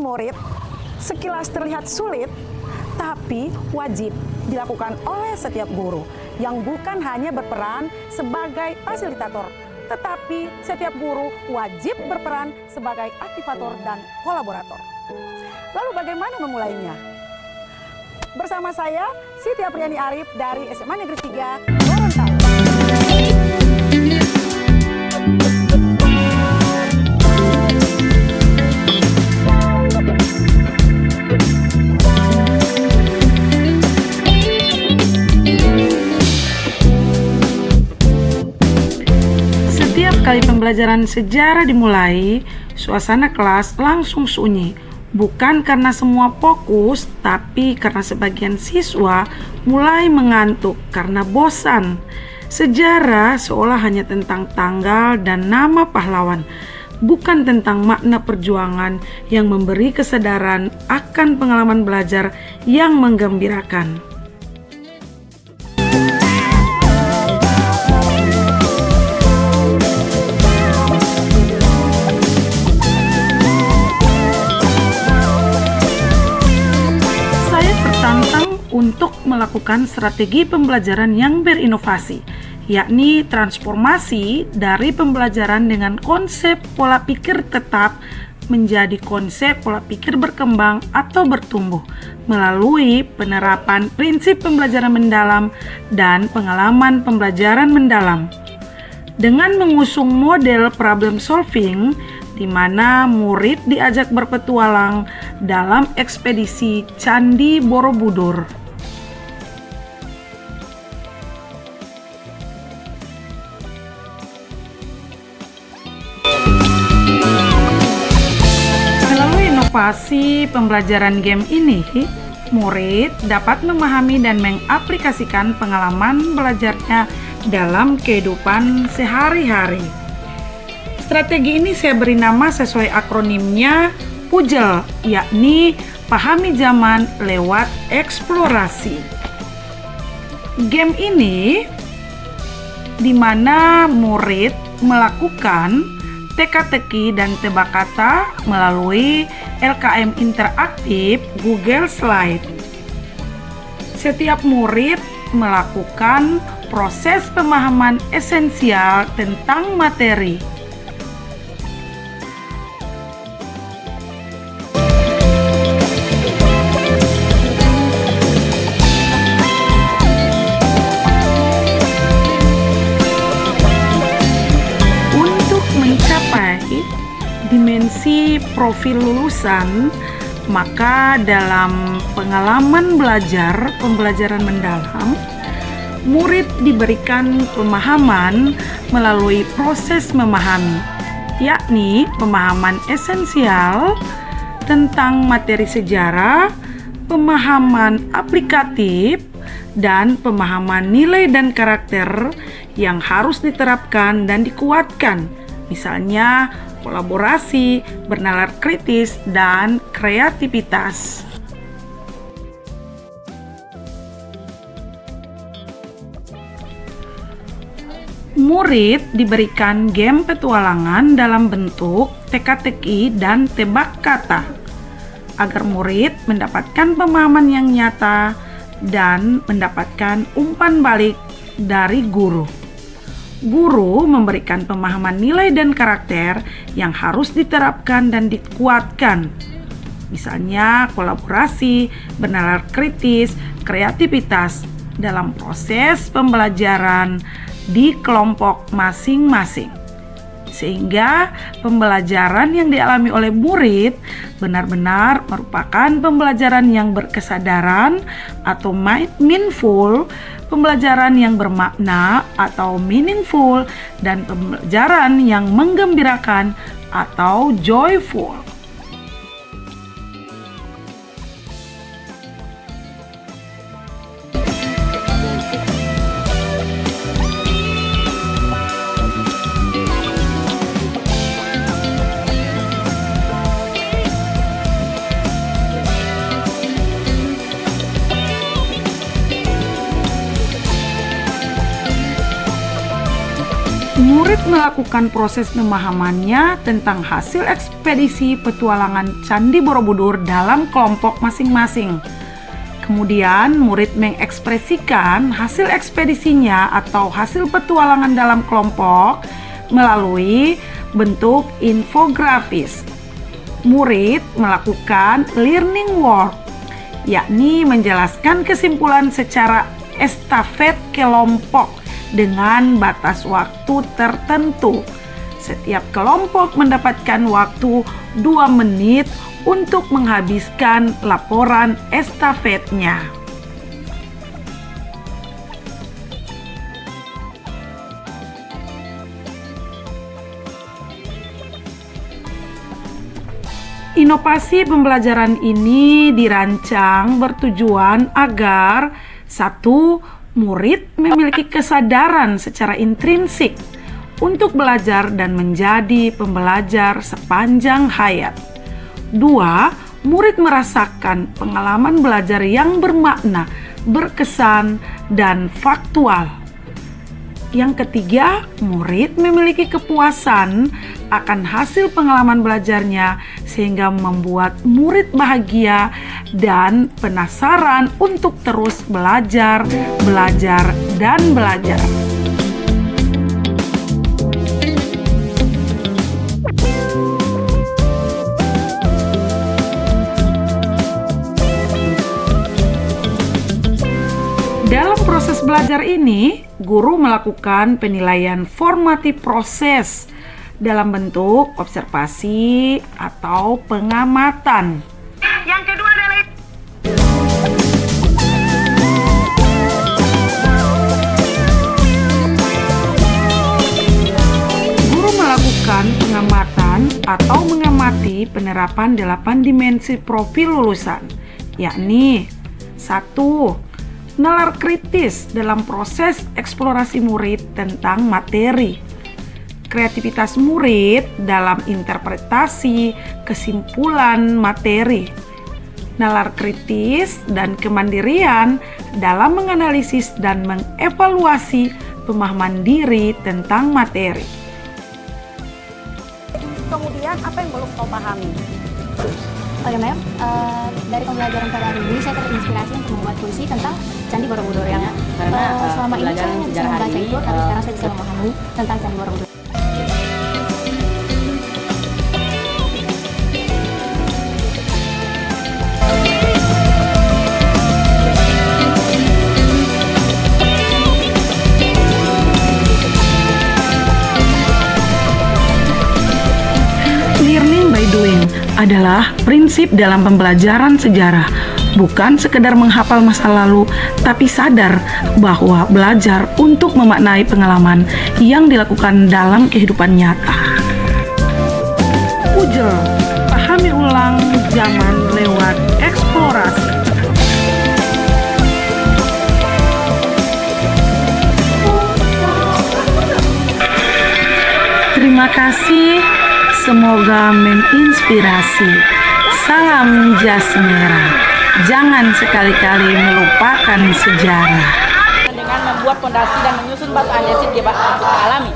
murid sekilas terlihat sulit, tapi wajib dilakukan oleh setiap guru yang bukan hanya berperan sebagai fasilitator, tetapi setiap guru wajib berperan sebagai aktivator dan kolaborator. Lalu bagaimana memulainya? Bersama saya, Siti Apriani Arif dari SMA Negeri 3, Gorontalo. Setiap kali pembelajaran sejarah dimulai, suasana kelas langsung sunyi. Bukan karena semua fokus, tapi karena sebagian siswa mulai mengantuk karena bosan. Sejarah seolah hanya tentang tanggal dan nama pahlawan, bukan tentang makna perjuangan yang memberi kesadaran akan pengalaman belajar yang menggembirakan. Untuk melakukan strategi pembelajaran yang berinovasi, yakni transformasi dari pembelajaran dengan konsep pola pikir tetap menjadi konsep pola pikir berkembang atau bertumbuh melalui penerapan prinsip pembelajaran mendalam dan pengalaman pembelajaran mendalam. Dengan mengusung model problem solving, di mana murid diajak berpetualang dalam ekspedisi Candi Borobudur. Melalui inovasi pembelajaran game ini, murid dapat memahami dan mengaplikasikan pengalaman belajarnya dalam kehidupan sehari-hari. Strategi ini saya beri nama sesuai akronimnya PUJEL, yakni pahami zaman lewat eksplorasi. Game ini di mana murid melakukan teka-teki dan tebak kata melalui LKM interaktif Google Slide. Setiap murid melakukan proses pemahaman esensial tentang materi. Dimensi profil lulusan, maka dalam pengalaman belajar pembelajaran mendalam, murid diberikan pemahaman melalui proses memahami, yakni pemahaman esensial tentang materi sejarah, pemahaman aplikatif, dan pemahaman nilai dan karakter yang harus diterapkan dan dikuatkan, misalnya kolaborasi, bernalar kritis, dan kreativitas. Murid diberikan game petualangan dalam bentuk teka-teki dan tebak kata, agar murid mendapatkan pemahaman yang nyata dan mendapatkan umpan balik dari guru. Guru memberikan pemahaman nilai dan karakter yang harus diterapkan dan dikuatkan. Misalnya kolaborasi, bernalar kritis, kreativitas dalam proses pembelajaran di kelompok masing-masing. Sehingga pembelajaran yang dialami oleh murid benar-benar merupakan pembelajaran yang berkesadaran atau mindful, pembelajaran yang bermakna atau meaningful, dan pembelajaran yang menggembirakan atau joyful. Murid melakukan proses pemahamannya tentang hasil ekspedisi petualangan Candi Borobudur dalam kelompok masing-masing. Kemudian murid mengekspresikan hasil ekspedisinya atau hasil petualangan dalam kelompok melalui bentuk infografis. Murid melakukan learning work, yakni menjelaskan kesimpulan secara estafet kelompok dengan batas waktu tertentu. Setiap kelompok mendapatkan waktu 2 menit untuk menghabiskan laporan estafetnya. Inovasi pembelajaran ini dirancang bertujuan agar 1. Murid memiliki kesadaran secara intrinsik untuk belajar dan menjadi pembelajar sepanjang hayat. 2. Murid merasakan pengalaman belajar yang bermakna, berkesan, dan faktual. Yang ketiga, murid memiliki kepuasan akan hasil pengalaman belajarnya sehingga membuat murid bahagia dan penasaran untuk terus belajar, dan belajar. Dalam proses belajar ini, guru melakukan penilaian formatif proses dalam bentuk observasi atau pengamatan. Yang kedua adalah guru melakukan pengamatan atau mengamati penerapan 8 dimensi profil lulusan, yakni 1. Nalar kritis dalam proses eksplorasi murid tentang materi. Kreativitas murid dalam interpretasi kesimpulan materi. Nalar kritis dan kemandirian dalam menganalisis dan mengevaluasi pemahaman diri tentang materi. Kemudian apa yang belum kau pahami? Oke, Mem, dari pembelajaran pada hari ini saya terinspirasi untuk membuat puisi tentang Candi Borobudur yang selama ini saya hanya bisa membaca itu, tapi sekarang saya bisa memahami tentang Candi Borobudur. Learning by doing adalah prinsip dalam pembelajaran sejarah, bukan sekedar menghafal masa lalu, tapi sadar bahwa belajar untuk memaknai pengalaman yang dilakukan dalam kehidupan nyata. Pujel, pahami ulang zaman lewat eksplorasi. Terima kasih. Semoga menginspirasi. Salam jas merah. Jangan sekali-kali melupakan sejarah. Dengan membuat fondasi dan menyusun batu andesit di batu alami.